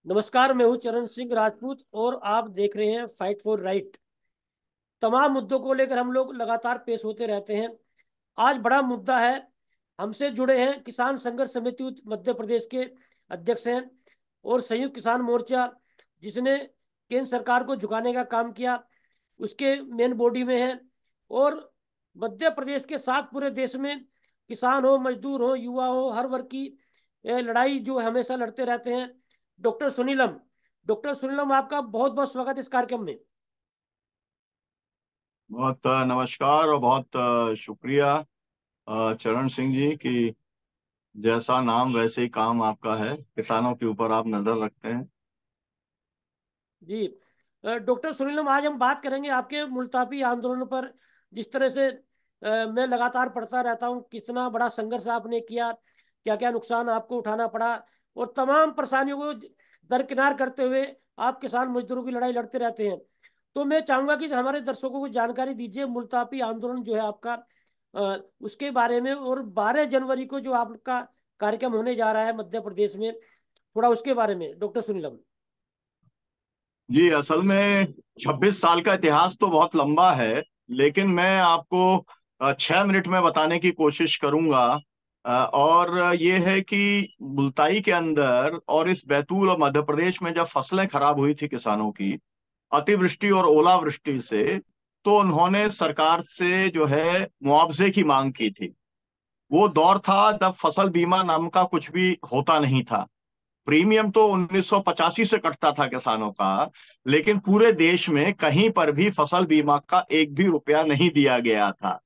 नमस्कार, मैं हूं चरण सिंह राजपूत और आप देख रहे हैं फाइट फॉर राइट। तमाम मुद्दों को लेकर हम लोग लगातार पेश होते रहते हैं। आज बड़ा मुद्दा है। हमसे जुड़े हैं किसान संघर्ष समिति मध्य प्रदेश के अध्यक्ष हैं और संयुक्त किसान मोर्चा, जिसने केंद्र सरकार को झुकाने का काम किया, उसके मेन बॉडी में है। और मध्य प्रदेश के साथ पूरे देश में किसान हो, मजदूर हो, युवा हो, हर वर्ग की लड़ाई जो हमेशा लड़ते रहते हैं। डॉक्टर सुनीलम, डॉक्टर सुनीलम, आपका बहुत बहुत स्वागत इस कार्यक्रम में। बहुत नमस्कार और बहुत शुक्रिया चरण सिंह जी की। जैसा नाम वैसे ही काम आपका है, किसानों के ऊपर आप नजर रखते हैं। जी, डॉक्टर सुनीलम, आज हम बात करेंगे आपके मुल्तापी आंदोलन पर। जिस तरह से मैं लगातार पढ़ता रहता हूँ, कितना बड़ा संघर्ष आपने किया, क्या क्या नुकसान आपको उठाना पड़ा, और तमाम परेशानियों को दरकिनार करते हुए आप किसान मजदूरों की लड़ाई लड़ते रहते हैं। तो मैं चाहूंगा कि हमारे दर्शकों को जानकारी दीजिए, मुल्तापी आंदोलन जो है आपका, उसके बारे में, और 12 जनवरी को जो आपका कार्यक्रम होने जा रहा है मध्य प्रदेश में, थोड़ा उसके बारे में डॉक्टर सुनीलम। जी, असल में 26 साल का इतिहास तो बहुत लंबा है, लेकिन मैं आपको 6 मिनट में बताने की कोशिश करूंगा। और ये है कि मुल्ताई के अंदर और इस बैतूल और मध्य प्रदेश में जब फसलें खराब हुई थी किसानों की, अतिवृष्टि और ओलावृष्टि से, तो उन्होंने सरकार से जो है मुआवजे की मांग की थी। वो दौर था जब फसल बीमा नाम का कुछ भी होता नहीं था। प्रीमियम तो 1985 से कटता था किसानों का, लेकिन पूरे देश में कहीं पर भी फसल बीमा का एक भी रुपया नहीं दिया गया था।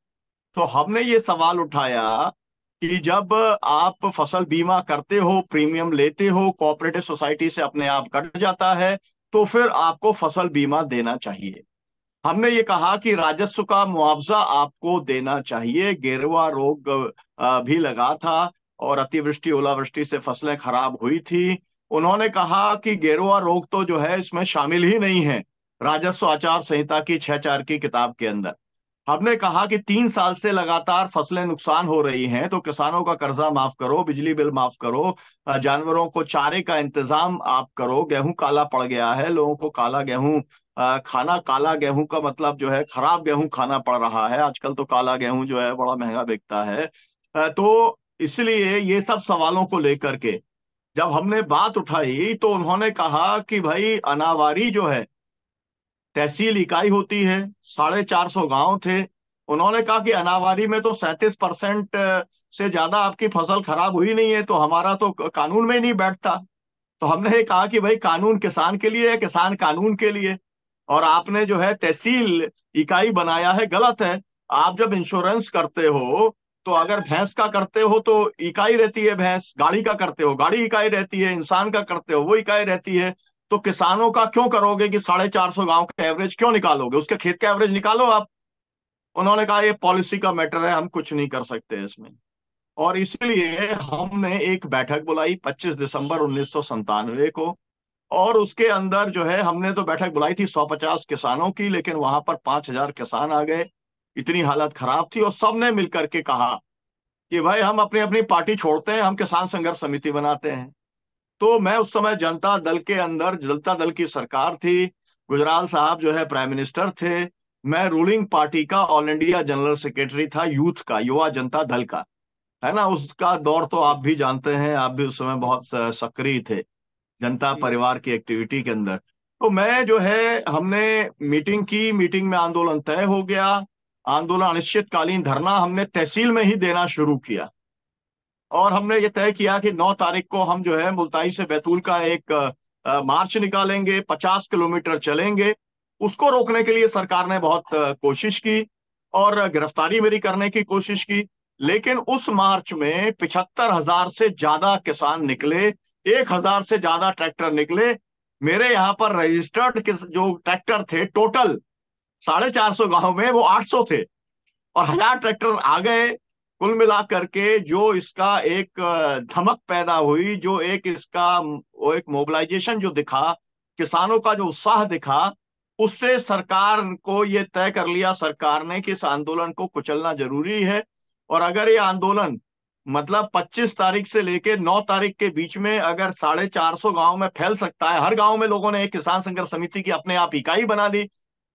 तो हमने ये सवाल उठाया कि जब आप फसल बीमा करते हो, प्रीमियम लेते हो, कोऑपरेटिव सोसाइटी से अपने आप कट जाता है, तो फिर आपको फसल बीमा देना चाहिए। हमने ये कहा कि राजस्व का मुआवजा आपको देना चाहिए। गेरुआ रोग भी लगा था और अतिवृष्टि ओलावृष्टि से फसलें खराब हुई थी। उन्होंने कहा कि गेरुआ रोग तो जो है इसमें शामिल ही नहीं है राजस्व आचार संहिता की 6(4) की किताब के अंदर। हमने कहा कि 3 साल से लगातार फसलें नुकसान हो रही हैं, तो किसानों का कर्जा माफ करो, बिजली बिल माफ करो, जानवरों को चारे का इंतजाम आप करो। गेहूं काला पड़ गया है, लोगों को काला गेहूं खाना, काला गेहूं का मतलब जो है खराब गेहूं खाना पड़ रहा है। आजकल तो काला गेहूं जो है बड़ा महंगा बिकता है। तो इसलिए ये सब सवालों को लेकर के जब हमने बात उठाई, तो उन्होंने कहा कि भाई अनावारी जो है तहसील इकाई होती है, 450 गांव थे। उन्होंने कहा कि अनावारी में तो 37% से ज्यादा आपकी फसल खराब हुई नहीं है, तो हमारा तो कानून में ही नहीं बैठता। तो हमने ये कहा कि भाई कानून किसान के लिए है, किसान कानून के लिए। और आपने जो है तहसील इकाई बनाया है, गलत है। आप जब इंश्योरेंस करते हो, तो अगर भैंस का करते हो तो इकाई रहती है भैंस, गाड़ी का करते हो गाड़ी इकाई रहती है, इंसान का करते हो वो इकाई रहती है। तो किसानों का क्यों करोगे कि 450 गांव का एवरेज क्यों निकालोगे? उसके खेत का एवरेज निकालो आप। उन्होंने कहा ये पॉलिसी का मैटर है, हम कुछ नहीं कर सकते इसमें। और इसलिए हमने एक बैठक बुलाई 25 दिसंबर 1997 को। और उसके अंदर जो है हमने तो बैठक बुलाई थी 150 किसानों की, लेकिन वहां पर 5,000 किसान आ गए। इतनी हालत खराब थी और सबने मिलकर के कहा कि भाई हम अपनी अपनी पार्टी छोड़ते हैं, हम किसान संघर्ष समिति बनाते हैं। तो मैं उस समय जनता दल के अंदर, जनता दल की सरकार थी, गुजराल साहब जो है प्राइम मिनिस्टर थे। मैं रूलिंग पार्टी का ऑल इंडिया जनरल सेक्रेटरी था, यूथ का, युवा जनता दल का, है ना। उसका दौर तो जी आप भी जानते हैं, आप भी उस समय जी बहुत सक्रिय थे जनता जी परिवार की एक्टिविटी के अंदर। तो मैं जो है, हमने मीटिंग की, मीटिंग में आंदोलन तय हो गया। आंदोलन अनिश्चितकालीन धरना हमने तहसील में ही देना शुरू किया। और हमने ये तय किया कि 9 तारीख को हम जो है मुल्ताई से बैतूल का एक मार्च निकालेंगे, 50 किलोमीटर चलेंगे। उसको रोकने के लिए सरकार ने बहुत कोशिश की और गिरफ्तारी मेरी करने की कोशिश की। लेकिन उस मार्च में 75,000 से ज्यादा किसान निकले, 1,000 से ज्यादा ट्रैक्टर निकले। मेरे यहाँ पर रजिस्टर्ड जो ट्रैक्टर थे टोटल 450 गांव में, वो 800 थे। और 1,000 ट्रैक्टर आ गए। कुल मिला करके जो इसका एक धमक पैदा हुई, जो एक इसका वो एक मोबिलाइजेशन जो दिखा, किसानों का जो उत्साह दिखा, उससे सरकार को ये तय कर लिया सरकार ने कि इस आंदोलन को कुचलना जरूरी है। और अगर ये आंदोलन मतलब 25 तारीख से लेके 9 तारीख के बीच में अगर 450 गांव में फैल सकता है, हर गांव में लोगों ने एक किसान संघर्ष समिति की अपने आप इकाई बना ली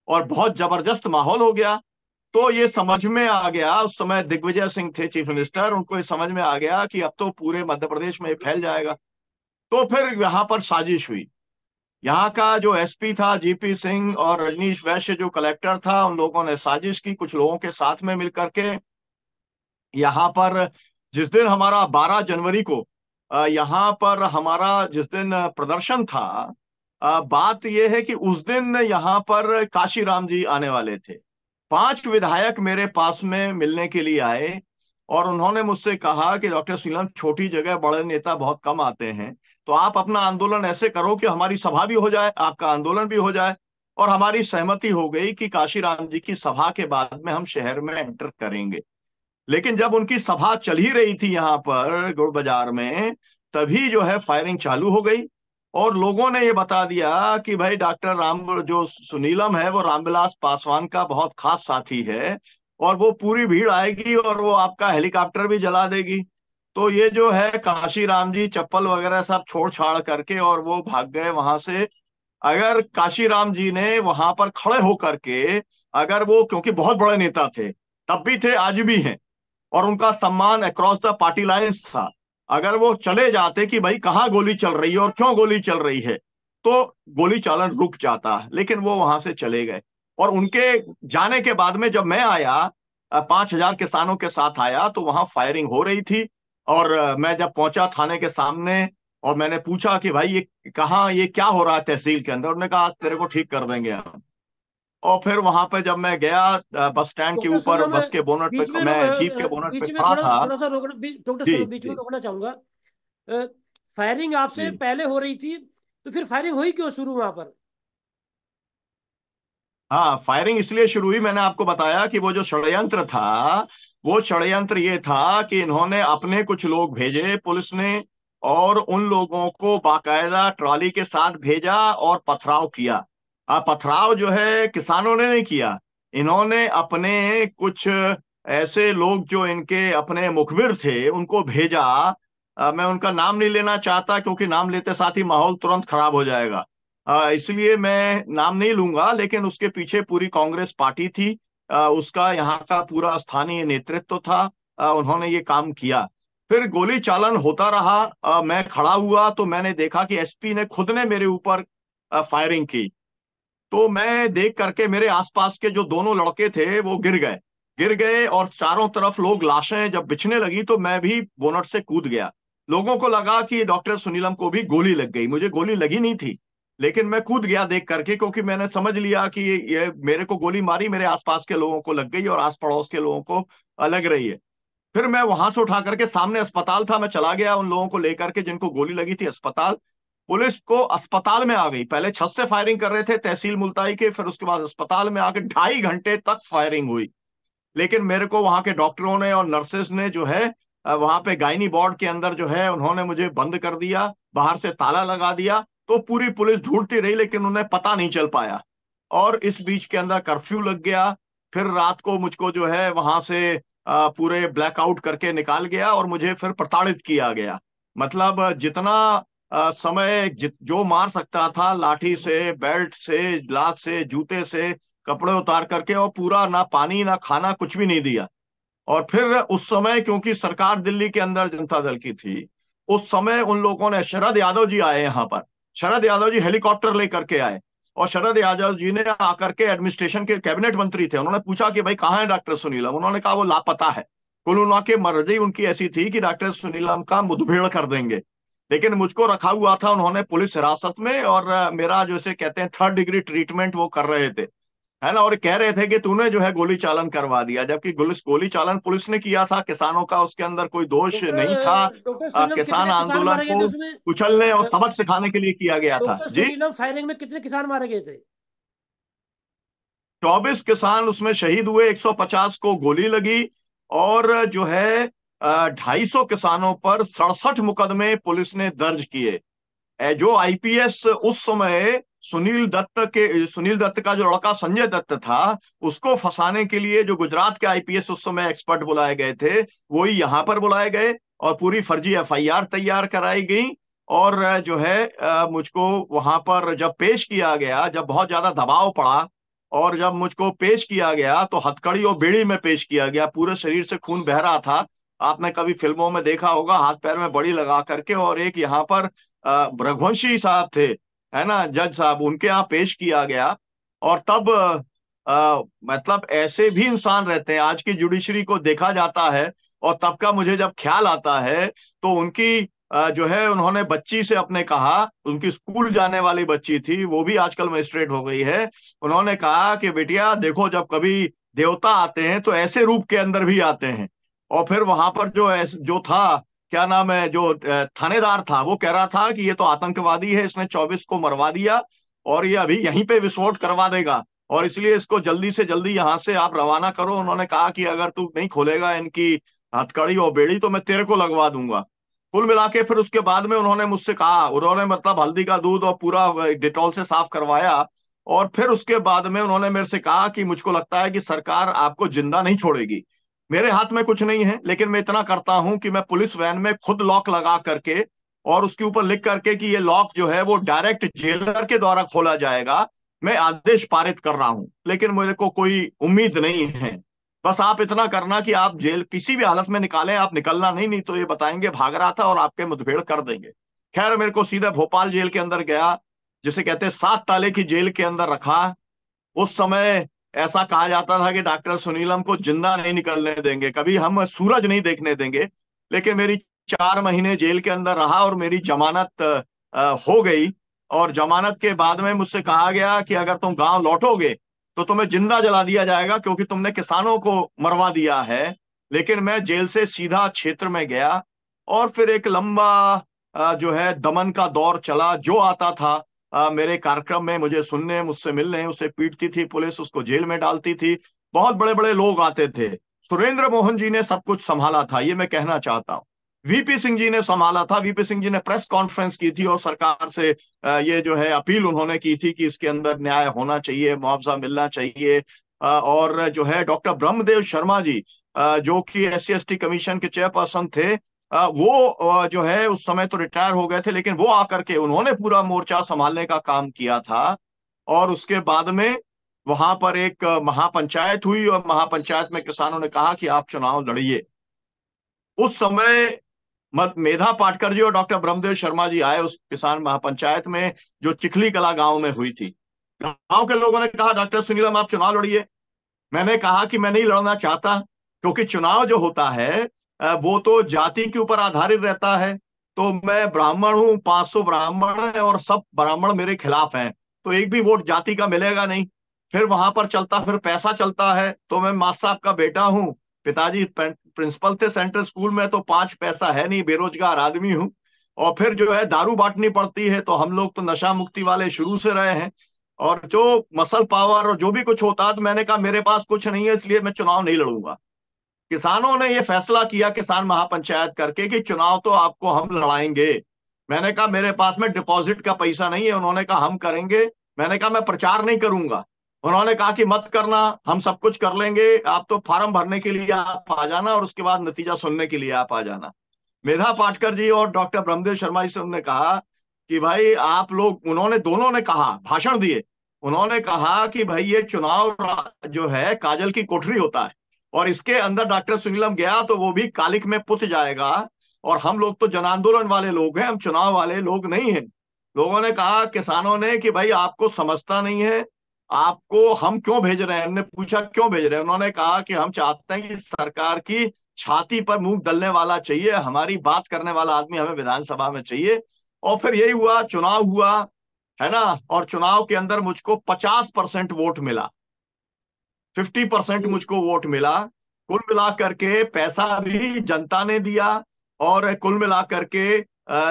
और बहुत जबरदस्त माहौल हो गया। तो ये समझ में आ गया, उस समय दिग्विजय सिंह थे चीफ मिनिस्टर, उनको ये समझ में आ गया कि अब तो पूरे मध्य प्रदेश में ये फैल जाएगा। तो फिर यहाँ पर साजिश हुई। यहाँ का जो एसपी था जीपी सिंह और रजनीश वैश्य जो कलेक्टर था, उन लोगों ने साजिश की कुछ लोगों के साथ में मिलकर के। यहाँ पर जिस दिन हमारा 12 जनवरी को यहाँ पर हमारा जिस दिन प्रदर्शन था, बात यह है कि उस दिन यहाँ पर काशीराम जी आने वाले थे। 5 विधायक मेरे पास में मिलने के लिए आए और उन्होंने मुझसे कहा कि डॉक्टर सीलम, छोटी जगह बड़े नेता बहुत कम आते हैं, तो आप अपना आंदोलन ऐसे करो कि हमारी सभा भी हो जाए, आपका आंदोलन भी हो जाए। और हमारी सहमति हो गई कि काशीराम जी की सभा के बाद में हम शहर में एंटर करेंगे। लेकिन जब उनकी सभा चल ही रही थी यहाँ पर गुड़ बाजार में, तभी जो है फायरिंग चालू हो गई। और लोगों ने ये बता दिया कि भाई डॉक्टर राम जो सुनीलम है वो रामविलास पासवान का बहुत खास साथी है और वो पूरी भीड़ आएगी और वो आपका हेलीकॉप्टर भी जला देगी। तो ये जो है काशी राम जी चप्पल वगैरह सब छोड़ छाड़ करके और वो भाग गए वहां से। अगर काशीराम जी ने वहां पर खड़े होकर के, अगर वो, क्योंकि बहुत बड़े नेता थे, तब भी थे आज भी हैं, और उनका सम्मान अक्रॉस द पार्टी लाइंस था, अगर वो चले जाते कि भाई कहाँ गोली चल रही है और क्यों गोली चल रही है, तो गोली चालन रुक जाता। लेकिन वो वहां से चले गए। और उनके जाने के बाद में जब मैं आया, 5,000 किसानों के साथ आया, तो वहां फायरिंग हो रही थी। और मैं जब पहुंचा थाने के सामने और मैंने पूछा कि भाई ये कहाँ, ये क्या हो रहा है तहसील के अंदर, उन्होंने कहा आज तेरे को ठीक कर देंगे हम। और फिर वहां पे जब मैं गया, बस स्टैंड के डॉक्टर ऊपर सुनीलम, बस के बोनट पे, बीच में मैं जीप के बोनट पे बीच में खड़ा थोड़ा था। थोड़ा सा रोकना डॉक्टर जी सुनीलम, बीच में जी रोकना चाहूंगा। फायरिंग आपसे जी। पहले हो रही थी, तो फिर फायरिंग हुई क्यों शुरू वहां पर? हाँ, फायरिंग इसलिए शुरू हुई, मैंने आपको बताया कि वो जो षड्यंत्र था, वो षड्यंत्र ये था कि इन्होंने अपने कुछ लोग भेजे पुलिस ने, और उन लोगों को बाकायदा ट्रॉली के साथ भेजा और पथराव किया। पथराव जो है किसानों ने नहीं किया, इन्होंने अपने कुछ ऐसे लोग जो इनके अपने मुखबिर थे उनको भेजा। मैं उनका नाम नहीं लेना चाहता क्योंकि नाम लेते साथ ही माहौल तुरंत खराब हो जाएगा, इसलिए मैं नाम नहीं लूंगा। लेकिन उसके पीछे पूरी कांग्रेस पार्टी थी, उसका यहाँ का पूरा स्थानीय नेतृत्व था, उन्होंने ये काम किया। फिर गोली चालन होता रहा, मैं खड़ा हुआ तो मैंने देखा कि एसपी ने खुद ने मेरे ऊपर फायरिंग की। तो मैं देख करके, मेरे आसपास के जो दोनों लड़के थे वो गिर गए और चारों तरफ लोग लाशें जब बिछने लगी तो मैं भी बोनट से कूद गया। लोगों को लगा कि डॉक्टर सुनीलम को भी गोली लग गई, मुझे गोली लगी नहीं थी, लेकिन मैं कूद गया देख करके, क्योंकि मैंने समझ लिया कि ये मेरे को गोली मारी, मेरे आसपास के लोगों को लग गई और आस पड़ोस के लोगों को लग रही है। फिर मैं वहां से उठा करके, सामने अस्पताल था, मैं चला गया उन लोगों को लेकर के जिनको गोली लगी थी अस्पताल। पुलिस को अस्पताल में आ गई, पहले छत से फायरिंग कर रहे थे तहसील मुल्ताई के, फिर उसके बाद अस्पताल में आके 2.5 घंटे तक फायरिंग हुई। लेकिन मेरे को वहां के डॉक्टरों ने और नर्सेस ने जो है, वहां पे गायनी वार्ड के अंदर जो है, उन्होंने मुझे बंद कर दिया, बाहर से ताला लगा दिया। तो पूरी पुलिस ढूंढती रही लेकिन उन्हें पता नहीं चल पाया। और इस बीच के अंदर कर्फ्यू लग गया। फिर रात को मुझको जो है वहां से पूरे ब्लैकआउट करके निकाल गया और मुझे फिर प्रताड़ित किया गया। मतलब जितना समय जो मार सकता था, लाठी से, बेल्ट से, लात से, जूते से, कपड़े उतार करके, और पूरा ना पानी ना खाना कुछ भी नहीं दिया। और फिर उस समय क्योंकि सरकार दिल्ली के अंदर जनता दल की थी, उस समय उन लोगों ने, शरद यादव जी आए यहाँ पर, शरद यादव जी हेलीकॉप्टर लेकर के आए। और शरद यादव जी ने आकर के, एडमिनिस्ट्रेशन के कैबिनेट मंत्री थे, उन्होंने पूछा कि भाई कहाँ है डॉक्टर सुनीलम, उन्होंने कहा वो लापता है। कुल उन्होंने की मर्जी उनकी ऐसी थी कि डॉक्टर सुनीलम का मुठभेड़ कर देंगे। लेकिन मुझको रखा हुआ था उन्होंने पुलिस हिरासत में, और मेरा जैसे कहते हैं 3rd डिग्री ट्रीटमेंट वो कर रहे थे, है ना। और कह रहे थे कि तूने जो है गोली चालन करवा दिया, जबकि गोली चालन पुलिस ने किया था किसानों का, उसके अंदर कोई दोष नहीं था। डॉक्टर सुनीलम, किसान कितने किसान आंदोलन मारे गए थे को उसमें? कुचलने और सबक सिखाने के लिए किया गया था डॉक्टर जी। सुनीलम, फायरिंग में कितने किसान मारे गए थे? 24 किसान उसमें शहीद हुए, 150 को गोली लगी। और जो है 250 किसानों पर 67 मुकदमे पुलिस ने दर्ज किए। जो आईपीएस उस समय सुनील दत्त का जो लड़का संजय दत्त था, उसको फंसाने के लिए जो गुजरात के आईपीएस उस समय एक्सपर्ट बुलाए गए थे, वही यहाँ पर बुलाए गए और पूरी फर्जी एफआईआर तैयार कराई गई। और जो है मुझको वहां पर जब पेश किया गया, जब बहुत ज्यादा दबाव पड़ा और जब मुझको पेश किया गया तो हथकड़ी और बेड़ी में पेश किया गया, पूरे शरीर से खून बह रहा था। आपने कभी फिल्मों में देखा होगा, हाथ पैर में बड़ी लगा करके। और एक यहाँ पर रघुवंशी साहब थे, है ना, जज साहब, उनके यहाँ पेश किया गया। और तब मतलब ऐसे भी इंसान रहते हैं, आज की जुडिशरी को देखा जाता है। और तब का मुझे जब ख्याल आता है तो उनकी जो है, उन्होंने बच्ची से अपने कहा, उनकी स्कूल जाने वाली बच्ची थी, वो भी आजकल मजिस्ट्रेट हो गई है। उन्होंने कहा कि बेटिया देखो, जब कभी देवता आते हैं तो ऐसे रूप के अंदर भी आते हैं। और फिर वहां पर जो था, क्या नाम है, जो थानेदार था, वो कह रहा था कि ये तो आतंकवादी है, इसने 24 को मरवा दिया और ये अभी यहीं पे विस्फोट करवा देगा, और इसलिए इसको जल्दी से जल्दी यहां से आप रवाना करो। उन्होंने कहा कि अगर तू नहीं खोलेगा इनकी हथकड़ी और बेड़ी तो मैं तेरे को लगवा दूंगा। कुल मिला के फिर उसके बाद में उन्होंने मुझसे कहा, उन्होंने मतलब हल्दी का दूध और पूरा डिटॉल से साफ करवाया। और फिर उसके बाद में उन्होंने मेरे से कहा कि मुझको लगता है कि सरकार आपको जिंदा नहीं छोड़ेगी। मेरे हाथ में कुछ नहीं है, लेकिन मैं इतना करता हूं कि मैं पुलिस वैन में खुद लॉक लगा करके और उसके ऊपर लिख करके कि ये लॉक जो है वो डायरेक्ट जेलर के द्वारा खोला जाएगा, मैं आदेश पारित कर रहा हूं। लेकिन मेरे को कोई उम्मीद नहीं है। बस आप इतना करना कि आप जेल किसी भी हालत में निकालें, आप निकलना नहीं, नहीं तो ये बताएंगे भाग रहा था और आपके मुठभेड़ कर देंगे। खैर, मेरे को सीधे भोपाल जेल के अंदर गया, जिसे कहते हैं 7 ताले की जेल के अंदर रखा। उस समय ऐसा कहा जाता था कि डॉक्टर सुनीलम को जिंदा नहीं निकलने देंगे, कभी हम सूरज नहीं देखने देंगे। लेकिन मेरी 4 महीने जेल के अंदर रहा और मेरी जमानत हो गई। और जमानत के बाद में मुझसे कहा गया कि अगर तुम गांव लौटोगे तो तुम्हें जिंदा जला दिया जाएगा, क्योंकि तुमने किसानों को मरवा दिया है। लेकिन मैं जेल से सीधा क्षेत्र में गया और फिर एक लंबा जो है दमन का दौर चला। जो आता था मेरे कार्यक्रम में मुझे सुनने, मुझसे मिलने, उसे पीटती थी पुलिस, उसको जेल में डालती थी। बहुत बड़े बड़े लोग आते थे। सुरेंद्र मोहन जी ने सब कुछ संभाला था, ये मैं कहना चाहता हूँ। वीपी सिंह जी ने संभाला था। वीपी सिंह जी ने प्रेस कॉन्फ्रेंस की थी और सरकार से ये जो है अपील उन्होंने की थी कि इसके अंदर न्याय होना चाहिए, मुआवजा मिलना चाहिए। और जो है डॉक्टर ब्रह्मदेव शर्मा जी, जो कि SC ST कमीशन के चेयरपर्सन थे, वो जो है उस समय तो रिटायर हो गए थे, लेकिन वो आकर के उन्होंने पूरा मोर्चा संभालने का काम किया था। और उसके बाद में वहां पर एक महापंचायत हुई और महापंचायत में किसानों ने कहा कि आप चुनाव लड़िए। उस समय मत मेधा पाटकर जी और डॉक्टर ब्रह्मदेव शर्मा जी आए उस किसान महापंचायत में, जो चिखली कला गांव में हुई थी। गांव के लोगों ने कहा, डॉक्टर सुनीलम आप चुनाव लड़िए। मैंने कहा कि मैं नहीं लड़ना चाहता, क्योंकि चुनाव जो होता है वो तो जाति के ऊपर आधारित रहता है। तो मैं ब्राह्मण हूँ, 500 ब्राह्मण है और सब ब्राह्मण मेरे खिलाफ हैं, तो एक भी वोट जाति का मिलेगा नहीं। फिर वहां पर चलता, फिर पैसा चलता है। तो मैं मास साहब का बेटा हूँ, पिताजी प्रिंसिपल थे सेंट्रल स्कूल में, तो 5 पैसा है नहीं, बेरोजगार आदमी हूँ। और फिर जो है दारू बांटनी पड़ती है, तो हम लोग तो नशा मुक्ति वाले शुरू से रहे हैं। और जो मसल पावर और जो भी कुछ होता है, तो मैंने कहा मेरे पास कुछ नहीं है, इसलिए मैं चुनाव नहीं लड़ूंगा। किसानों ने ये फैसला किया किसान महापंचायत करके कि चुनाव तो आपको हम लड़ाएंगे। मैंने कहा मेरे पास में डिपॉजिट का पैसा नहीं है। उन्होंने कहा हम करेंगे। मैंने कहा मैं प्रचार नहीं करूंगा। उन्होंने कहा कि मत करना, हम सब कुछ कर लेंगे, आप तो फार्म भरने के लिए आप आ जाना और उसके बाद नतीजा सुनने के लिए आप आ जाना। मेधा पाटकर जी और डॉक्टर ब्रह्मदेव शर्मा जी से उन्होंने कहा कि भाई आप लोग, उन्होंने दोनों ने कहा, भाषण दिए। उन्होंने कहा कि भाई ये चुनाव जो है काजल की कोठरी होता है, और इसके अंदर डॉक्टर सुनीलम गया तो वो भी कालिक में पुत जाएगा। और हम लोग तो जन आंदोलन वाले लोग हैं, हम चुनाव वाले लोग नहीं हैं। लोगों ने कहा, किसानों ने, कि भाई आपको समझता नहीं है, आपको हम क्यों भेज रहे हैं। हमने पूछा क्यों भेज रहे हैं। उन्होंने कहा कि हम चाहते हैं कि सरकार की छाती पर मूंग दलने वाला चाहिए, हमारी बात करने वाला आदमी हमें विधानसभा में चाहिए। और फिर यही हुआ, चुनाव हुआ, है ना। और चुनाव के अंदर मुझको 50% वोट मिला, 50% जी। मुझको वोट मिला। कुल मिला करके पैसा भी जनता ने दिया। और कुल मिला करके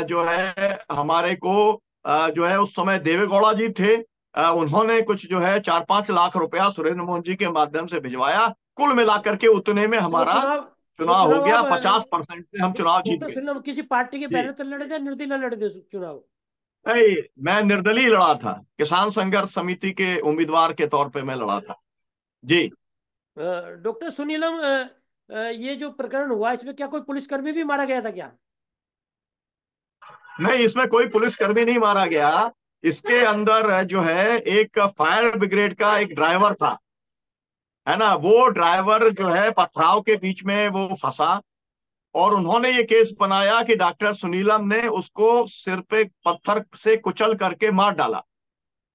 जो है हमारे को जो है उस समय देवेगौड़ा जी थे, उन्होंने कुछ जो है 4-5 लाख रुपया सुरेंद्र मोहन जी के माध्यम से भिजवाया। कुल मिला करके उतने में तो वो हमारा चुनाव वो चुनाव हो चुनाव गया, आप 50% से हम चुनाव जीत डॉक्टर गए। सुनील किसी पार्टी के जी। बैनर तले लड़े थे, निर्दलीय लड़े थे चुनाव? नहीं, मैं निर्दलीय लड़ा था, किसान संघर्ष समिति के उम्मीदवार के तौर पे मैं लड़ा था। जी। डॉक्टर सुनीलम, ये जो प्रकरण हुआ इसमें क्या कोई पुलिसकर्मी भी मारा गया था क्या? नहीं, इसमें कोई पुलिसकर्मी नहीं मारा गया। इसके अंदर जो है एक फायर ब्रिगेड का एक ड्राइवर था, है ना। वो ड्राइवर जो है पथराव के बीच में वो फंसा, और उन्होंने ये केस बनाया कि डॉक्टर सुनीलम ने उसको सिर पे पत्थर से कुचल करके मार डाला।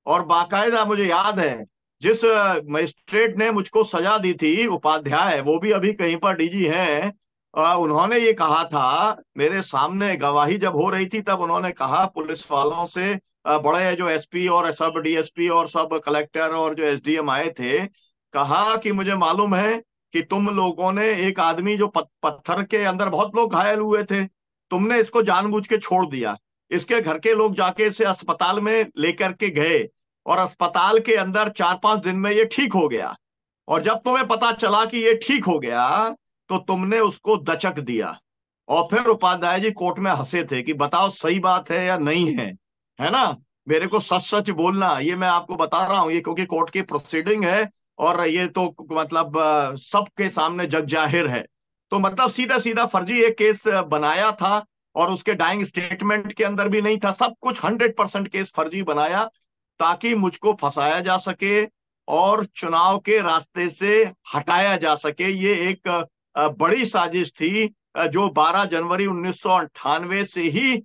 और बाकायदा मुझे याद है, जिस मजिस्ट्रेट ने मुझको सजा दी थी, उपाध्याय, वो भी अभी कहीं पर डीजी हैं। उन्होंने ये कहा था मेरे सामने, गवाही जब हो रही थी तब उन्होंने कहा पुलिस वालों से, बड़े जो एसपी और सब डीएसपी और सब कलेक्टर और जो एसडीएम आए थे, कहा कि मुझे मालूम है कि तुम लोगों ने एक आदमी जो पत्थर के अंदर बहुत लोग घायल हुए थे, तुमने इसको जानबूझ के छोड़ दिया। इसके घर के लोग जाके इसे अस्पताल में लेकर के गए, और अस्पताल के अंदर 4-5 दिन में ये ठीक हो गया। और जब तुम्हें पता चला कि ये ठीक हो गया, तो तुमने उसको दचक दिया। और फिर उपाध्याय जी कोर्ट में हंसे थे कि बताओ सही बात है या नहीं है ना। मेरे को सच सच बोलना, ये मैं आपको बता रहा हूं, ये क्योंकि कोर्ट की प्रोसीडिंग है, और ये तो मतलब सबके सामने जग जाहिर है। तो मतलब सीधा सीधा फर्जी एक केस बनाया था, और उसके डाइंग स्टेटमेंट के अंदर भी नहीं था, सब कुछ 100% केस फर्जी बनाया, ताकि मुझको फंसाया जा सके और चुनाव के रास्ते से हटाया जा सके। ये एक बड़ी साजिश थी, जो 12 जनवरी 1998 से ही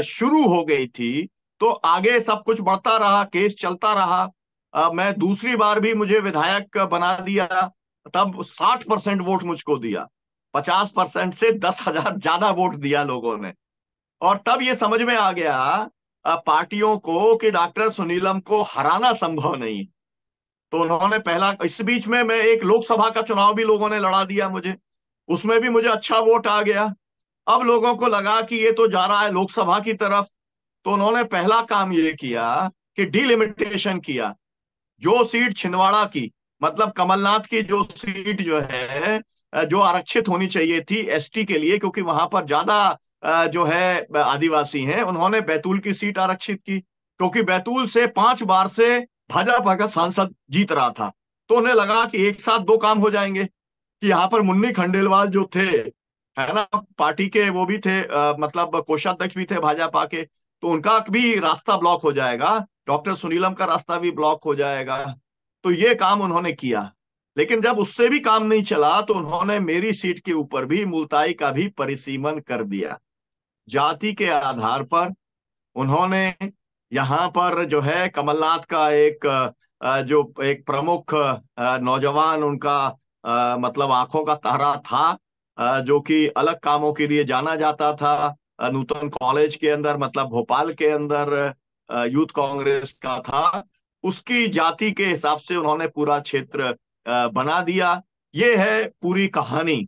शुरू हो गई थी। तो आगे सब कुछ बढ़ता रहा, केस चलता रहा। मैं दूसरी बार भी मुझे विधायक बना दिया, तब 60% वोट मुझको दिया। 50% से 10,000 ज्यादा वोट दिया लोगों ने। और तब ये समझ में आ गया पार्टियों को कि डॉक्टर सुनीलम को हराना संभव नहीं। तो उन्होंने पहला, इस बीच में मैं एक लोकसभा का चुनाव भी लोगों ने लड़ा दिया मुझे, उसमें भी मुझे अच्छा वोट आ गया। अब लोगों को लगा कि ये तो जा रहा है लोकसभा की तरफ, तो उन्होंने पहला काम ये किया कि डिलिमिटेशन किया। जो सीट छिंदवाड़ा की, मतलब कमलनाथ की जो सीट जो है, जो आरक्षित होनी चाहिए थी एसटी के लिए, क्योंकि वहां पर ज्यादा जो है आदिवासी हैं, उन्होंने बैतूल की सीट आरक्षित की, क्योंकि बैतूल से 5 बार से भाजपा का सांसद जीत रहा था। तो उन्हें लगा कि एक साथ दो काम हो जाएंगे, कि यहाँ पर मुन्नी खंडेलवाल जो थे, है ना, पार्टी के वो भी थे, मतलब कोषाध्यक्ष भी थे भाजपा के, तो उनका भी रास्ता ब्लॉक हो जाएगा, डॉक्टर सुनीलम का रास्ता भी ब्लॉक हो जाएगा। तो ये काम उन्होंने किया। लेकिन जब उससे भी काम नहीं चला, तो उन्होंने मेरी सीट के ऊपर भी मुल्ताई का भी परिसीमन कर दिया। जाति के आधार पर उन्होंने यहाँ पर जो है कमलनाथ का एक जो एक प्रमुख नौजवान उनका मतलब आंखों का तारा था, जो कि अलग कामों के लिए जाना जाता था, नूतन कॉलेज के अंदर, मतलब भोपाल के अंदर यूथ कांग्रेस का था, उसकी जाति के हिसाब से उन्होंने पूरा क्षेत्र बना दिया। ये है पूरी कहानी।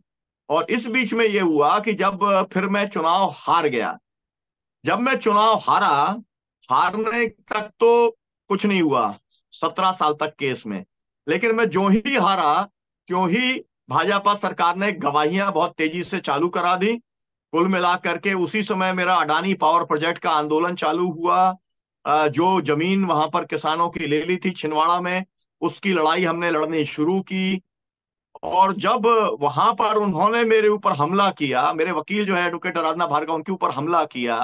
और इस बीच में ये हुआ कि जब फिर मैं चुनाव हार गया, जब मैं चुनाव हारा, हारने तक तो कुछ नहीं हुआ 17 साल तक केस में। लेकिन मैं जो ही हारा, क्यों ही भाजपा सरकार ने गवाहियां बहुत तेजी से चालू करा दी। कुल मिलाकर के उसी समय मेरा अडानी पावर प्रोजेक्ट का आंदोलन चालू हुआ। जो जमीन वहां पर किसानों की ले ली थी छिंदवाड़ा में, उसकी लड़ाई हमने लड़नी शुरू की। और जब वहां पर उन्होंने मेरे ऊपर हमला किया, मेरे वकील जो है एडवोकेट आराधना भार्गव, उनके ऊपर हमला किया,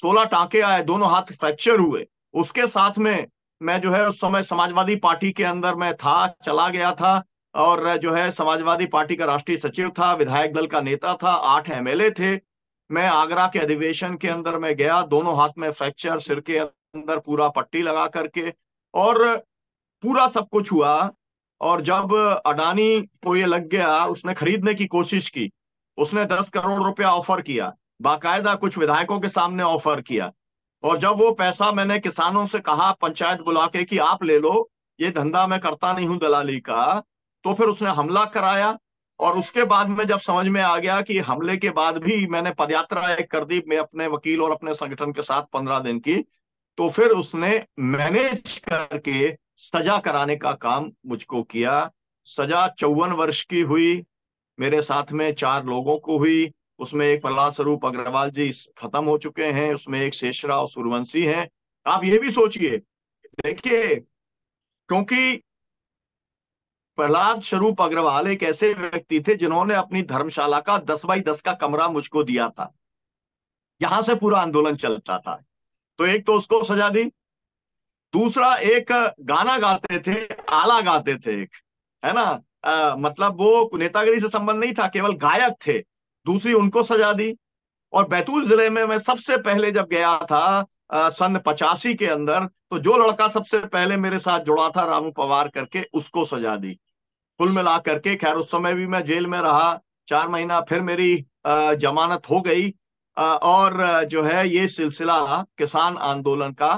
16 टांके आए, दोनों हाथ फ्रैक्चर हुए। उसके साथ में मैं जो है उस समय समाजवादी पार्टी के अंदर मैं था, चला गया था, और जो है समाजवादी पार्टी का राष्ट्रीय सचिव था, विधायक दल का नेता था, 8 एमएलए थे। मैं आगरा के अधिवेशन के अंदर मैं गया, दोनों हाथ में फ्रैक्चर, सिर के अंदर पूरा पट्टी लगा करके, और पूरा सब कुछ हुआ। और जब अडानी को ये लग गया, उसने खरीदने की कोशिश की, उसने 10 करोड़ रुपया ऑफर किया, बाकायदा कुछ विधायकों के सामने ऑफर किया। और जब वो पैसा मैंने किसानों से कहा पंचायत बुला के कि आप ले लो, ये धंधा मैं करता नहीं हूं दलाली का, तो फिर उसने हमला कराया। और उसके बाद में जब समझ में आ गया कि हमले के बाद भी मैंने पदयात्रा एक कर दी, मैं अपने वकील और अपने संगठन के साथ 15 दिन की, तो फिर उसने मैनेज करके सजा कराने का काम मुझको किया। सजा 54 वर्ष की हुई, मेरे साथ में 4 लोगों को हुई। उसमें एक प्रहलाद स्वरूप अग्रवाल जी खत्म हो चुके हैं, उसमें एक शेषराव सूर्यवंशी हैं। आप ये भी सोचिए, देखिए, क्योंकि प्रहलाद स्वरूप अग्रवाल एक ऐसे व्यक्ति थे जिन्होंने अपनी धर्मशाला का 10 बाई 10 का कमरा मुझको दिया था, यहां से पूरा आंदोलन चलता था। तो एक तो उसको सजा दी, दूसरा एक गाना गाते थे, आला गाते थे एक, है ना, मतलब वो नेतागिरी से संबंध नहीं था, केवल गायक थे, दूसरी उनको सजा दी। और बैतूल जिले में मैं सबसे पहले जब गया था सन 85 के अंदर, तो जो लड़का सबसे पहले मेरे साथ जुड़ा था रामू पवार करके, उसको सजा दी। कुल मिला करके, खैर उस समय भी मैं जेल में रहा 4 महीना, फिर मेरी जमानत हो गई। और जो है ये सिलसिला किसान आंदोलन का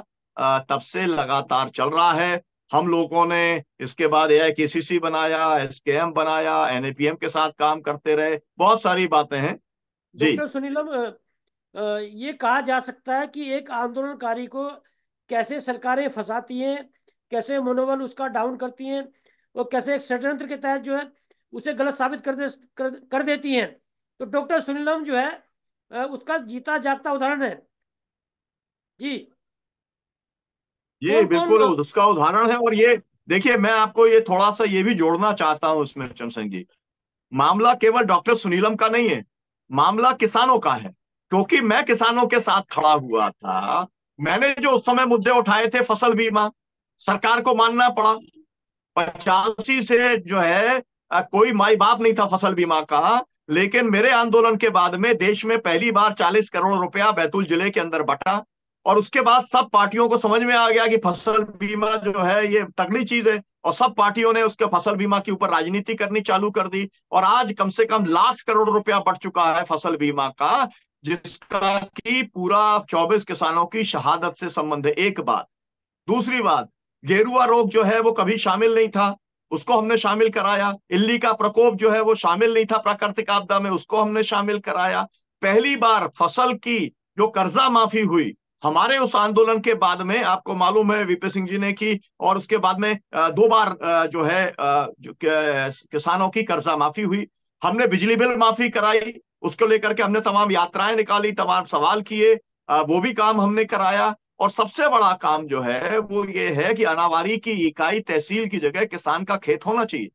तब से लगातार चल रहा है। हम लोगों ने इसके बाद एआईकेसीसी बनाया, एसकेएम बनाया, एनएपीएम के साथ काम करते रहे, बहुत सारी बातें हैं। जी। डॉक्टर सुनीलम, ये कहा जा सकता है कि एक आंदोलनकारी को कैसे सरकारें फंसाती हैं, कैसे मनोबल उसका डाउन करती हैं, और कैसे एक षड्यंत्र के तहत जो है उसे गलत साबित कर देती हैं। तो डॉक्टर सुनीलम जो है उसका जीता जागता उदाहरण है। जी। ये कौन कौन बिल्कुल उसका उदाहरण है। और ये देखिए, मैं आपको ये थोड़ा सा ये भी जोड़ना चाहता हूं इसमें चमसंग जी, मामला केवल डॉक्टर सुनीलम का नहीं है, मामला किसानों का है, क्योंकि मैं किसानों के साथ खड़ा हुआ था। मैंने जो उस समय मुद्दे उठाए थे, फसल बीमा, सरकार को मानना पड़ा। 85 से जो है कोई माई बाप नहीं था फसल बीमा का, लेकिन मेरे आंदोलन के बाद में देश में पहली बार 40 करोड़ रुपया बैतूल जिले के अंदर बटा। और उसके बाद सब पार्टियों को समझ में आ गया कि फसल बीमा जो है ये तगड़ी चीज है, और सब पार्टियों ने उसके फसल बीमा के ऊपर राजनीति करनी चालू कर दी। और आज कम से कम लाख करोड़ रुपया बढ़ चुका है फसल बीमा का, जिसका कि पूरा 24 किसानों की शहादत से संबंध है। एक बात। दूसरी बात, गेरुआ रोग जो है वो कभी शामिल नहीं था, उसको हमने शामिल कराया। इल्ली का प्रकोप जो है वो शामिल नहीं था प्राकृतिक आपदा में, उसको हमने शामिल कराया। पहली बार फसल की जो कर्जा माफी हुई हमारे उस आंदोलन के बाद में, आपको मालूम है वीपी सिंह जी ने की, और उसके बाद में 2 बार जो है किसानों की कर्जा माफी हुई। हमने बिजली बिल माफी कराई, उसको लेकर के हमने तमाम यात्राएं निकाली, तमाम सवाल किए, वो भी काम हमने कराया। और सबसे बड़ा काम जो है वो ये है कि अनावारी की इकाई तहसील की जगह किसान का खेत होना चाहिए।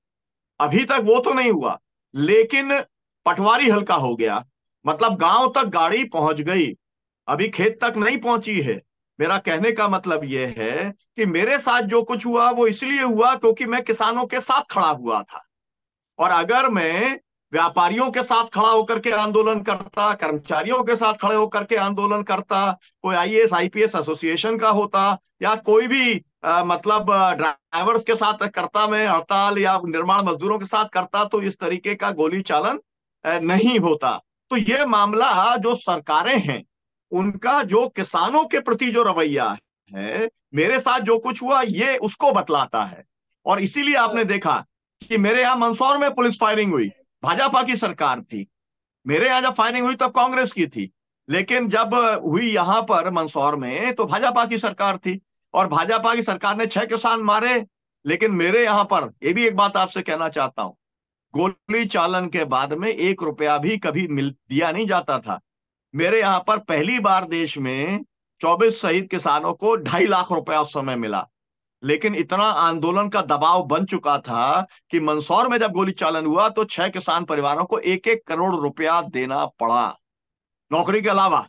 अभी तक वो तो नहीं हुआ, लेकिन पटवारी हल्का हो गया, मतलब गांव तक गाड़ी पहुंच गई, अभी खेत तक नहीं पहुंची है। मेरा कहने का मतलब यह है कि मेरे साथ जो कुछ हुआ वो इसलिए हुआ क्योंकि मैं किसानों के साथ खड़ा हुआ था। और अगर मैं व्यापारियों के साथ खड़ा होकर के आंदोलन करता, कर्मचारियों के साथ खड़े होकर के आंदोलन करता, कोई आईएएस आईपीएस एसोसिएशन का होता, या कोई भी मतलब ड्राइवर्स के साथ करता मैं हड़ताल, या निर्माण मजदूरों के साथ करता, तो इस तरीके का गोली चालन नहीं होता। तो ये मामला जो सरकारें हैं उनका जो किसानों के प्रति जो रवैया है, मेरे साथ जो कुछ हुआ ये उसको बतलाता है। और इसीलिए आपने देखा कि मेरे यहां मंदसौर में पुलिस फायरिंग हुई, भाजपा की सरकार थी। मेरे यहां जब फायरिंग हुई तब कांग्रेस की थी, लेकिन जब हुई यहां पर मंदसौर में तो भाजपा की सरकार थी। और भाजपा की सरकार ने 6 किसान मारे। लेकिन मेरे यहां पर, ये भी एक बात आपसे कहना चाहता हूं, गोली चालन के बाद में 1 रुपया भी कभी मिल दिया नहीं जाता था। मेरे यहां पर पहली बार देश में 24 शहीद किसानों को 2.5 लाख रुपया उस समय मिला। लेकिन इतना आंदोलन का दबाव बन चुका था कि मंदसौर में जब गोली चालन हुआ तो 6 किसान परिवारों को 1-1 करोड़ रुपया देना पड़ा, नौकरी के अलावा,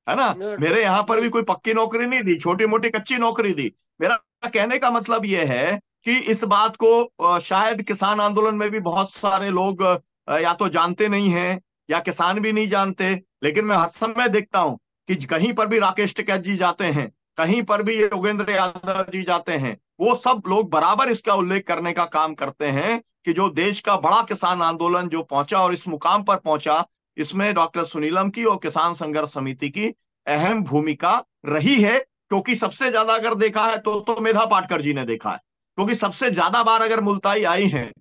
है ना। मेरे यहां पर जी। भी कोई पक्की नौकरी नहीं दी, छोटी मोटी कच्ची नौकरी दी। मेरा कहने का मतलब यह है कि इस बात को शायद किसान आंदोलन में भी बहुत सारे लोग या तो जानते नहीं हैं, या किसान भी नहीं जानते। लेकिन मैं हर समय देखता हूं कि कहीं पर भी राकेश टिकैत जी जाते हैं, कहीं पर भी योगेंद्र यादव जी जाते हैं, वो सब लोग बराबर इसका उल्लेख करने का काम करते हैं कि जो देश का बड़ा किसान आंदोलन जो पहुंचा और इस मुकाम पर पहुंचा, इसमें डॉक्टर सुनीलम की और किसान संघर्ष समिति की अहम भूमिका रही है। क्योंकि सबसे ज्यादा अगर देखा है तो मेधा पाटकर जी ने देखा है, क्योंकि सबसे ज्यादा बार अगर मुलताई आई है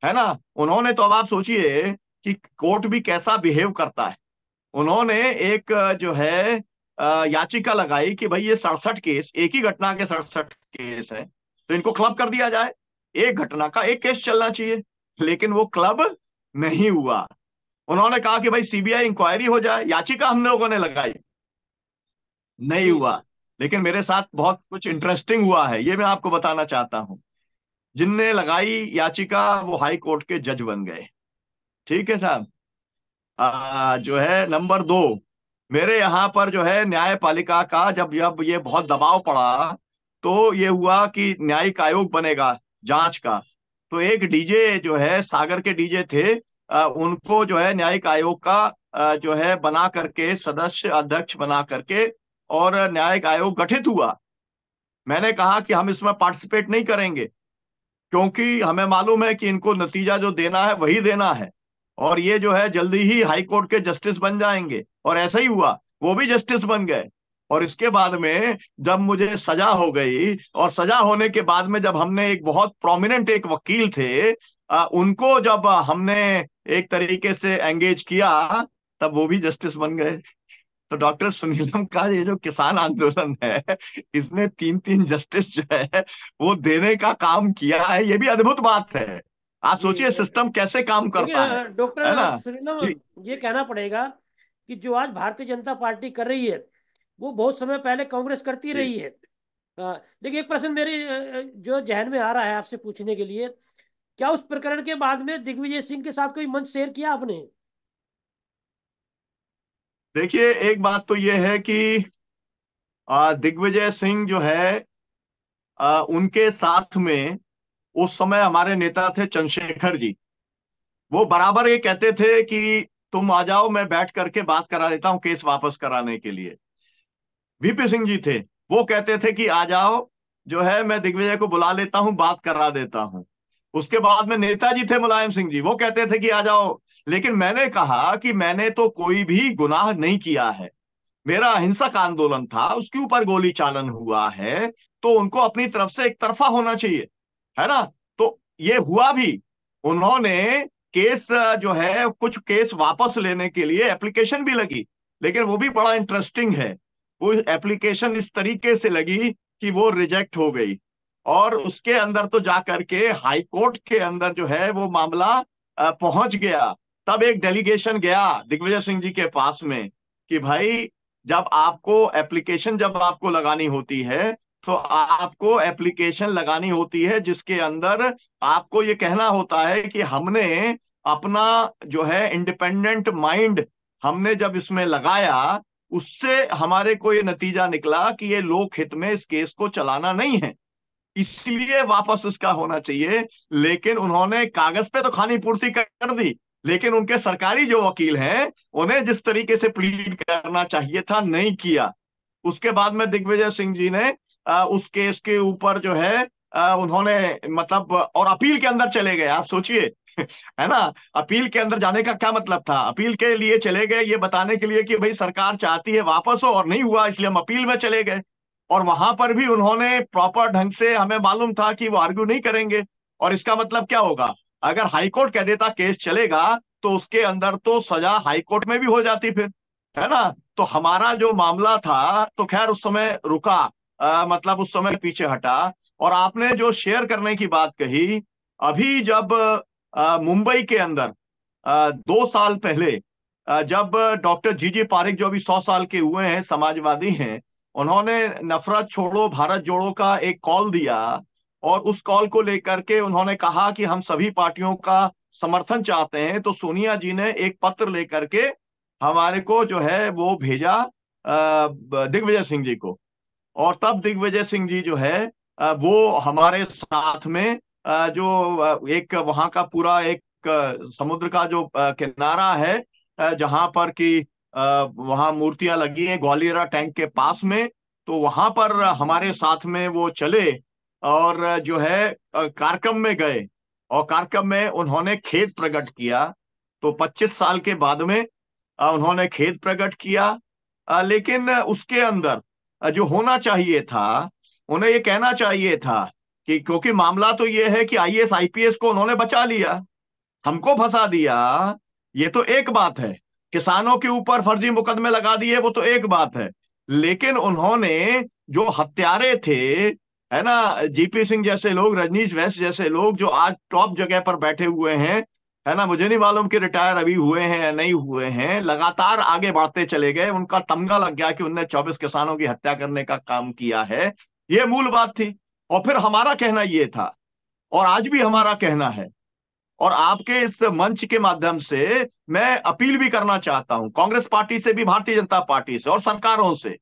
ना, उन्होंने तो, अब आप सोचिए कि कोर्ट भी कैसा बिहेव करता है। उन्होंने एक जो है याचिका लगाई कि भाई ये 67 केस, एक ही घटना के 67 केस है, तो इनको क्लब कर दिया जाए, एक घटना का एक केस चलना चाहिए। लेकिन वो क्लब नहीं हुआ। उन्होंने कहा कि भाई सीबीआई इंक्वायरी हो जाए, याचिका हम लोगों ने लगाई, नहीं जी हुआ। लेकिन मेरे साथ बहुत कुछ इंटरेस्टिंग हुआ है, ये मैं आपको बताना चाहता हूं। जिनने लगाई याचिका वो हाई कोर्ट के जज बन गए। ठीक है साहब। जो है नंबर 2, मेरे यहाँ पर जो है न्यायपालिका का जब जब ये बहुत दबाव पड़ा, तो ये हुआ कि न्यायिक आयोग बनेगा जांच का। तो एक डीजे जो है, सागर के डीजे थे, उनको जो है न्यायिक आयोग का जो है बना करके, सदस्य अध्यक्ष बना करके, और न्यायिक आयोग गठित हुआ। मैंने कहा कि हम इसमें पार्टिसिपेट नहीं करेंगे, क्योंकि हमें मालूम है कि इनको नतीजा जो देना है वही देना है, और ये जो है जल्दी ही हाई कोर्ट के जस्टिस बन जाएंगे। और ऐसा ही हुआ, वो भी जस्टिस बन गए। और इसके बाद में जब मुझे सजा हो गई, और सजा होने के बाद में जब हमने एक बहुत प्रोमिनेंट एक वकील थे, उनको जब हमने एक तरीके से एंगेज किया, तब वो भी जस्टिस बन गए। तो डॉक्टर सुनीलम का ये जो किसान आंदोलन है, इसने 3 3 जस्टिस जो है वो देने का काम किया है। ये भी अद्भुत बात है। आप जी। सोचिए सिस्टम कैसे काम लेकिन करता है ना। डॉक्टर जी, सुनीलम, ये कहना पड़ेगा कि जो आज भारतीय जनता पार्टी कर रही है वो बहुत समय पहले कांग्रेस करती जी। रही है। लेकिन एक प्रश्न मेरे जो जहन में आ रहा है आपसे पूछने के लिए, क्या उस प्रकरण के बाद में दिग्विजय सिंह के साथ कोई मंच शेयर किया आपने? देखिए, एक बात तो ये है कि दिग्विजय सिंह जो है, उनके साथ में उस समय हमारे नेता थे चंद्रशेखर जी। वो बराबर ये कहते थे कि तुम आ जाओ, मैं बैठ करके बात करा देता हूँ केस वापस कराने के लिए। वीपी सिंह जी थे, वो कहते थे कि आ जाओ, जो है मैं दिग्विजय को बुला लेता हूं, बात करा देता हूं। उसके बाद में नेताजी थे मुलायम सिंह जी, वो कहते थे कि आ जाओ। लेकिन मैंने कहा कि मैंने तो कोई भी गुनाह नहीं किया है, मेरा अहिंसक आंदोलन था, उसके ऊपर गोली चालन हुआ है, तो उनको अपनी तरफ से एक तरफा होना चाहिए, है ना। तो ये हुआ भी। उन्होंने केस जो है, कुछ केस वापस लेने के लिए एप्लीकेशन भी लगी, लेकिन वो भी बड़ा इंटरेस्टिंग है। वो एप्लीकेशन इस तरीके से लगी कि वो रिजेक्ट हो गई, और उसके अंदर तो जा करके हाई कोर्ट के अंदर जो है वो मामला पहुंच गया। तब एक डेलीगेशन गया दिग्विजय सिंह जी के पास में कि भाई, जब आपको लगानी होती है, तो आपको एप्लीकेशन लगानी होती है जिसके अंदर आपको ये कहना होता है कि हमने अपना जो है इंडिपेंडेंट माइंड हमने जब इसमें लगाया, उससे हमारे को ये नतीजा निकला कि ये लोक हित में इस केस को चलाना नहीं है, इसलिए वापस इसका होना चाहिए। लेकिन उन्होंने कागज पे तो खानी पूर्ति कर दी, लेकिन उनके सरकारी जो वकील हैं, उन्हें जिस तरीके से प्लीड करना चाहिए था, नहीं किया। उसके बाद में दिग्विजय सिंह जी ने उस केस के ऊपर जो है उन्होंने मतलब, और अपील के अंदर चले गए, आप सोचिए। है ना। अपील के अंदर जाने का क्या मतलब था? अपील के लिए चले गए ये बताने के लिए कि भाई सरकार चाहती है वापस हो, और नहीं हुआ इसलिए हम अपील में चले गए। और वहां पर भी उन्होंने प्रॉपर ढंग से, हमें मालूम था कि वो आर्ग्यू नहीं करेंगे। और इसका मतलब क्या होगा? अगर हाईकोर्ट कह देता केस चलेगा, तो उसके अंदर तो सजा हाईकोर्ट में भी हो जाती फिर, है ना। तो हमारा जो मामला था तो खैर उस समय रुका, मतलब उस समय पीछे हटा। और आपने जो शेयर करने की बात कही, अभी जब मुंबई के अंदर 2 साल पहले, जब डॉक्टर जी जी पारिक, जो अभी 100 साल के हुए हैं, समाजवादी हैं, उन्होंने नफरत छोड़ो भारत जोड़ो का एक कॉल दिया, और उस कॉल को लेकर के उन्होंने कहा कि हम सभी पार्टियों का समर्थन चाहते हैं, तो सोनिया जी ने एक पत्र लेकर के हमारे को जो है वो भेजा दिग्विजय सिंह जी को। और तब दिग्विजय सिंह जी जो है वो हमारे साथ में जो एक वहां का पूरा एक समुद्र का जो किनारा है, जहां पर कि वहां मूर्तियां लगी हैं ग्वालियरा टैंक के पास में, तो वहां पर हमारे साथ में वो चले, और जो है कार्यक्रम में गए, और कार्यक्रम में उन्होंने खेद प्रकट किया। तो 25 साल के बाद में उन्होंने खेद प्रकट किया। लेकिन उसके अंदर जो होना चाहिए था, उन्हें ये कहना चाहिए था कि क्योंकि मामला तो ये है कि आईएएस आईपीएस को उन्होंने बचा लिया, हमको फंसा दिया, ये तो एक बात है। किसानों के ऊपर फर्जी मुकदमे लगा दिए, वो तो एक बात है। लेकिन उन्होंने जो हत्यारे थे, है ना, जीपी सिंह जैसे लोग, रजनीश वैस जैसे लोग जो आज टॉप जगह पर बैठे हुए हैं, है ना, मुझे नहीं मालूम कि रिटायर अभी हुए हैं या नहीं हुए हैं, लगातार आगे बढ़ते चले गए, उनका तमगा लग गया कि उनने 24 किसानों की हत्या करने का काम किया है। ये मूल बात थी। और फिर हमारा कहना ये था, और आज भी हमारा कहना है, और आपके इस मंच के माध्यम से मैं अपील भी करना चाहता हूं कांग्रेस पार्टी से भी, भारतीय जनता पार्टी से और सरकारों से,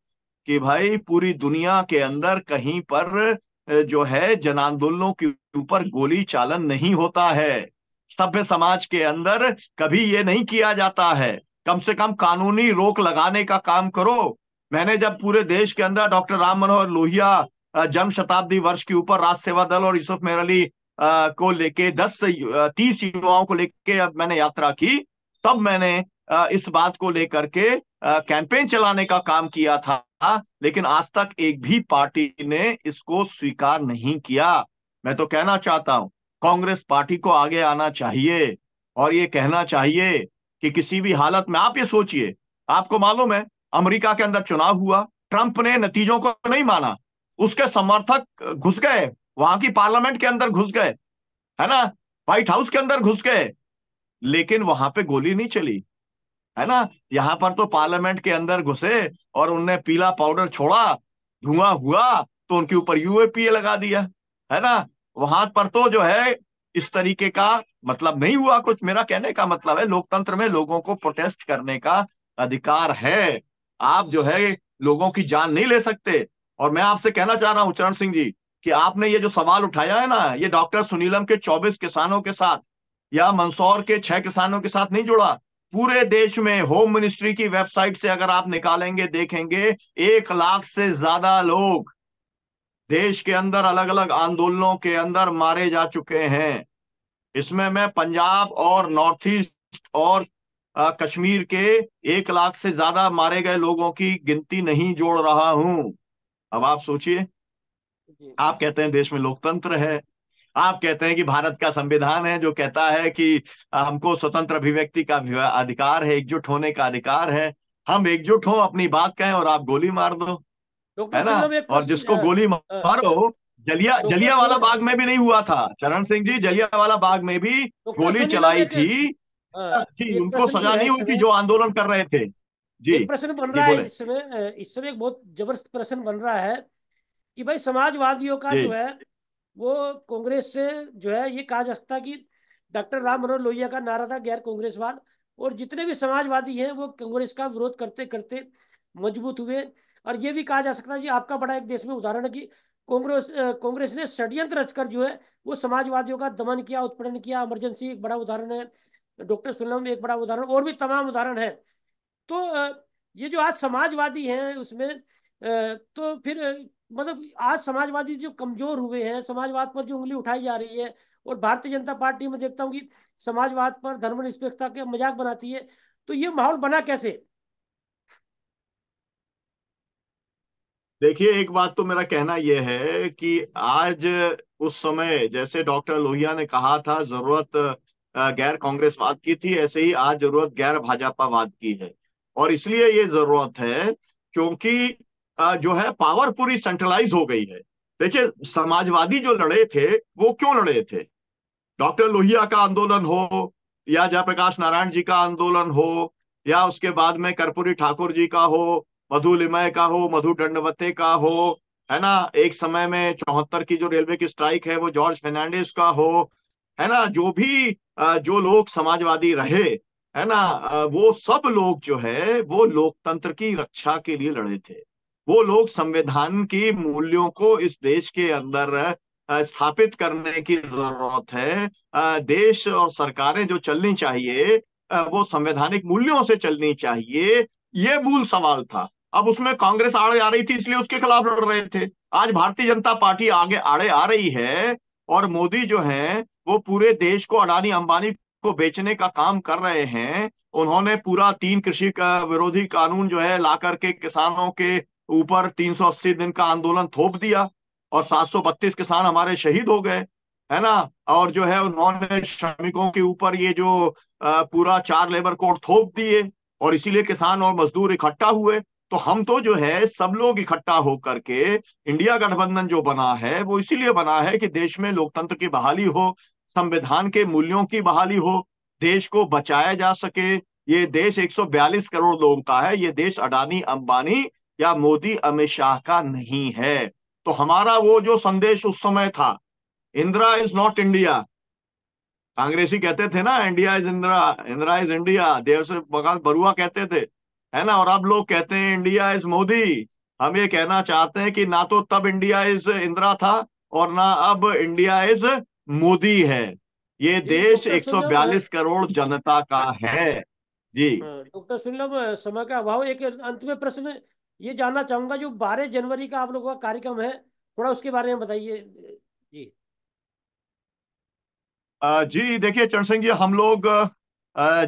कि भाई पूरी दुनिया के अंदर कहीं पर जो है जन आंदोलनों के ऊपर गोली चालन नहीं होता है। सभ्य समाज के अंदर कभी ये नहीं किया जाता है। कम से कम कानूनी रोक लगाने का काम करो। मैंने जब पूरे देश के अंदर डॉक्टर राम मनोहर लोहिया जन्म शताब्दी वर्ष के ऊपर राष्ट्र सेवा दल और यूसुफ मेहर अली को लेके 30 युवाओं को लेके अब मैंने यात्रा की, तब मैंने इस बात को लेकर के कैंपेन चलाने का काम किया था। लेकिन आज तक एक भी पार्टी ने इसको स्वीकार नहीं किया। मैं तो कहना चाहता हूं कांग्रेस पार्टी को आगे आना चाहिए और ये कहना चाहिए कि किसी भी हालत में, आप ये सोचिए, आपको मालूम है अमेरिका के अंदर चुनाव हुआ, ट्रंप ने नतीजों को नहीं माना, उसके समर्थक घुस गए, वहां की पार्लियामेंट के अंदर घुस गए, है ना, व्हाइट हाउस के अंदर घुस गए, लेकिन वहां पे गोली नहीं चली, है ना। यहां पर तो पार्लियामेंट के अंदर घुसे और उनने पीला पाउडर छोड़ा, धुआं हुआ, तो उनके ऊपर यूएपीए लगा दिया, है ना। वहां पर तो जो है इस तरीके का मतलब नहीं हुआ कुछ। मेरा कहने का मतलब है लोकतंत्र में लोगों को प्रोटेस्ट करने का अधिकार है। आप जो है लोगों की जान नहीं ले सकते। और मैं आपसे कहना चाह रहा हूं चरण सिंह जी, कि आपने ये जो सवाल उठाया है ना, ये डॉक्टर सुनीलम के 24 किसानों के साथ या मंदसौर के 6 किसानों के साथ नहीं जुड़ा। पूरे देश में होम मिनिस्ट्री की वेबसाइट से अगर आप निकालेंगे देखेंगे, 1 लाख से ज्यादा लोग देश के अंदर अलग अलग आंदोलनों के अंदर मारे जा चुके हैं। इसमें मैं पंजाब और नॉर्थ ईस्ट और कश्मीर के 1 लाख से ज्यादा मारे गए लोगों की गिनती नहीं जोड़ रहा हूं। अब आप सोचिए, जी। आप कहते हैं देश में लोकतंत्र है, आप कहते हैं कि भारत का संविधान है जो कहता है कि हमको स्वतंत्र अभिव्यक्ति का अधिकार है, एकजुट होने का अधिकार है। हम एकजुट हों, अपनी बात कहें, और आप गोली मार दो, डॉक्टर है ना। सुनीलम एक और प्रश्न जिसको गोली मारो, डॉक्टर जलिया वाला सुनील बाग में भी नहीं हुआ था चरण सिंह जी जी, जी जलिया वाला बाग में भी डॉक्टर गोली सुनीलम चलाई एक थी। जी, एक उनको प्रश्न जो सजा है नहीं इस हुई थी समय, जो आंदोलन कर रहे थे। जी। एक प्रश्न बन जी रहा है बोले। इस समय, इस समय एक बहुत जबरदस्त प्रश्न बन रहा है कि भाई समाजवादियों का जो जी। है वो कांग्रेस से जो है ये कहा जा सकता है कि डॉक्टर राम मनोहर लोहिया का नारा था गैर कांग्रेसवाद, और जितने भी समाजवादी हैं वो कांग्रेस का विरोध करते करते मजबूत हुए। और ये भी कहा जा सकता है कि आपका बड़ा एक देश में उदाहरण है कि कांग्रेस ने षड्यंत्र रचकर जो है वो समाजवादियों का दमन किया, उत्पीड़न किया। इमरजेंसी एक बड़ा उदाहरण है, डॉक्टर सुलम एक बड़ा उदाहरण, और भी तमाम उदाहरण है। तो ये जो आज समाजवादी हैं उसमें तो फिर मतलब आज समाजवादी जो कमजोर हुए हैं, समाजवाद पर जो उंगली उठाई जा रही है, और भारतीय जनता पार्टी में देखता हूँ कि समाजवाद पर धर्मनिरपेक्षता के मजाक बनाती है, तो ये माहौल बना कैसे? देखिए, एक बात तो मेरा कहना यह है कि आज उस समय जैसे डॉक्टर लोहिया ने कहा था जरूरत गैर कांग्रेसवाद की थी, ऐसे ही आज जरूरत गैर भाजपावाद की है। और इसलिए ये जरूरत है क्योंकि जो है पावर पूरी सेंट्रलाइज हो गई है। देखिए, समाजवादी जो लड़े थे वो क्यों लड़े थे? डॉक्टर लोहिया का आंदोलन हो, या जयप्रकाश नारायण जी का आंदोलन हो, या उसके बाद में कर्पूरी ठाकुर जी का हो, मधु लिमय का हो, मधु दंडवते का हो, है ना, एक समय में 74 की जो रेलवे की स्ट्राइक है वो जॉर्ज फर्नांडिस का हो, है ना, जो भी जो लोग समाजवादी रहे, है ना, वो सब लोग जो है वो लोकतंत्र की रक्षा के लिए लड़े थे। वो लोग संविधान की मूल्यों को इस देश के अंदर स्थापित करने की जरूरत है। देश और सरकारें जो चलनी चाहिए वो संवैधानिक मूल्यों से चलनी चाहिए। ये मूल सवाल था। अब उसमें कांग्रेस आड़े आ रही थी इसलिए उसके खिलाफ लड़ रहे थे। आज भारतीय जनता पार्टी आगे आड़े आ रही है, और मोदी जो है वो पूरे देश को अडानी अंबानी को बेचने का काम कर रहे हैं। उन्होंने पूरा 3 कृषि का विरोधी कानून जो है ला करके किसानों के ऊपर 380 दिन का आंदोलन थोप दिया, और 732 किसान हमारे शहीद हो गए, है ना। और जो है उन्होंने श्रमिकों के ऊपर ये जो पूरा 4 लेबर कोड थोप दिए, और इसीलिए किसान और मजदूर इकट्ठा हुए। तो हम तो जो है सब लोग इकट्ठा होकर के इंडिया गठबंधन जो बना है वो इसीलिए बना है कि देश में लोकतंत्र की बहाली हो, संविधान के मूल्यों की बहाली हो, देश को बचाया जा सके। ये देश 142 करोड़ लोगों का है। ये देश अडानी अंबानी या मोदी अमित शाह का नहीं है। तो हमारा वो जो संदेश उस समय था, इंदिरा इज नॉट इंडिया, कांग्रेसी कहते थे ना, India is Indira, Indira is India, Dev से बघाल बरुआ कहते थे, है ना। और अब लोग कहते हैं इंडिया इज मोदी। हम ये कहना चाहते हैं कि ना तो तब इंडिया इज इंदिरा था और ना अब इंडिया इज मोदी है। ये जी देश डॉक्टर सुनील, 142 करोड़ जनता का है। जी। डॉक्टर सुनील, समय का अभाव, एक अंत में प्रश्न ये जानना चाहूंगा, जो 12 जनवरी का आप लोगों का कार्यक्रम है, थोड़ा उसके बारे में बताइए। जी। जी देखिए चरण सिंह जी, हम लोग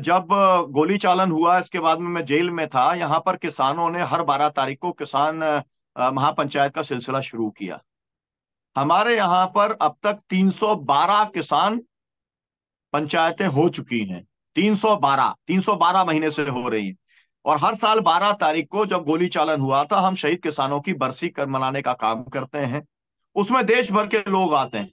जब गोली चालन हुआ, इसके बाद में मैं जेल में था, यहाँ पर किसानों ने हर 12 तारीख को किसान महापंचायत का सिलसिला शुरू किया। हमारे यहाँ पर अब तक 312 किसान पंचायतें हो चुकी हैं। 312 महीने से हो रही हैं। और हर साल 12 तारीख को जब गोली चालन हुआ था, हम शहीद किसानों की बरसी कर मनाने का काम करते हैं। उसमें देश भर के लोग आते हैं।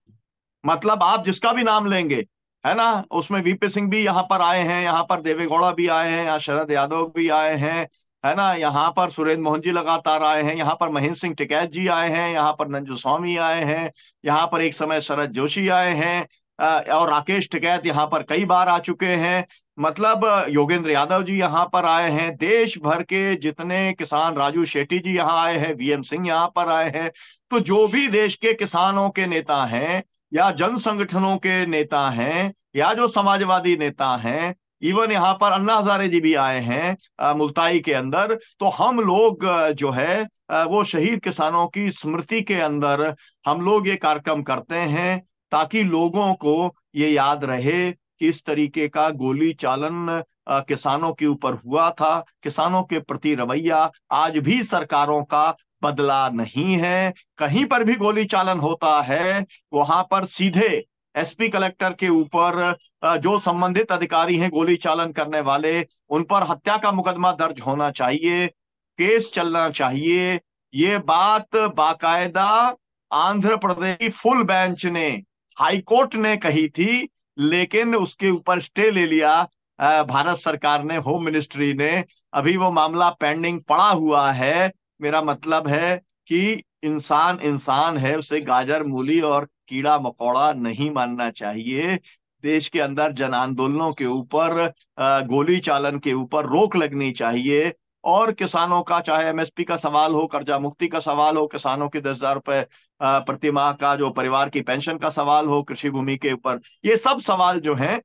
मतलब आप जिसका भी नाम लेंगे, है ना, उसमें वीपी सिंह भी यहाँ पर आए हैं, यहाँ पर देवेगौड़ा भी आए हैं, यहाँ शरद यादव भी आए हैं, है ना, यहाँ पर सुरेंद्र मोहन जी लगातार आए हैं, यहाँ पर महेंद्र सिंह टिकैत जी आए हैं, यहाँ पर नंजू स्वामी आए हैं, यहाँ पर एक समय शरद जोशी आए हैं, और राकेश टिकैत यहाँ पर कई बार आ चुके हैं। मतलब योगेंद्र यादव जी यहाँ पर आए हैं। देश भर के जितने किसान, राजू शेट्टी जी यहाँ आए हैं, वीएम सिंह यहाँ पर आए हैं। तो जो भी देश के किसानों के नेता हैं या जन संगठनों के नेता हैं या जो समाजवादी नेता हैं, इवन यहाँ पर अन्ना हजारे जी भी आए हैं मुल्ताई के अंदर। तो हम लोग जो है वो शहीद किसानों की स्मृति के अंदर हम लोग ये कार्यक्रम करते हैं, ताकि लोगों को ये याद रहे कि इस तरीके का गोली चालन किसानों के ऊपर हुआ था। किसानों के प्रति रवैया आज भी सरकारों का बदला नहीं है। कहीं पर भी गोली चालन होता है, वहां पर सीधे एसपी कलेक्टर के ऊपर जो संबंधित अधिकारी हैं गोली चालन करने वाले, उन पर हत्या का मुकदमा दर्ज होना चाहिए, केस चलना चाहिए। ये बात बाकायदा आंध्र प्रदेश की फुल बेंच ने, हाई कोर्ट ने कही थी, लेकिन उसके ऊपर स्टे ले लिया भारत सरकार ने, होम मिनिस्ट्री ने। अभी वो मामला पेंडिंग पड़ा हुआ है। मेरा मतलब है कि इंसान इंसान है, उसे गाजर मूली और कीड़ा मकोड़ा नहीं मानना चाहिए। देश के अंदर जन आंदोलनों के ऊपर, गोली चालन के ऊपर रोक लगनी चाहिए। और किसानों का, चाहे एमएसपी का सवाल हो, कर्जा मुक्ति का सवाल हो, किसानों की 10,000 रुपए प्रति माह का जो परिवार की पेंशन का सवाल हो, कृषि भूमि के ऊपर, ये सब सवाल जो हैं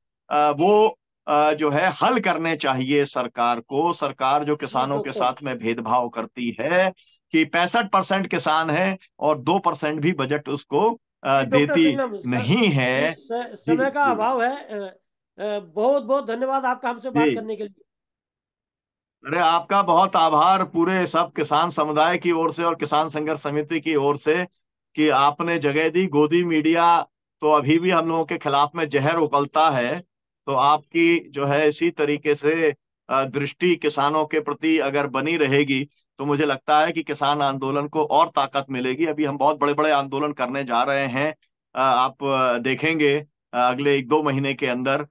वो जो है हल करने चाहिए सरकार को। सरकार जो जी किसानों के डॉक्टर, साथ में भेदभाव करती है कि 65% किसान है और 2% भी बजट उसको जी डॉक्टर देती सुनील, नहीं जी है। जी समय का जी अभाव है। बहुत बहुत धन्यवाद आपका हमसे बात जी। करने के लिए। अरे आपका बहुत आभार पूरे सब किसान समुदाय की ओर से और किसान संघर्ष समिति की ओर से कि आपने जगह दी। गोदी मीडिया तो अभी भी हम लोगों के खिलाफ में जहर उगलता है। तो आपकी जो है इसी तरीके से दृष्टि किसानों के प्रति अगर बनी रहेगी, तो मुझे लगता है कि किसान आंदोलन को और ताकत मिलेगी। अभी हम बहुत बड़े बड़े आंदोलन करने जा रहे हैं। आप देखेंगे अगले 1-2 महीने के अंदर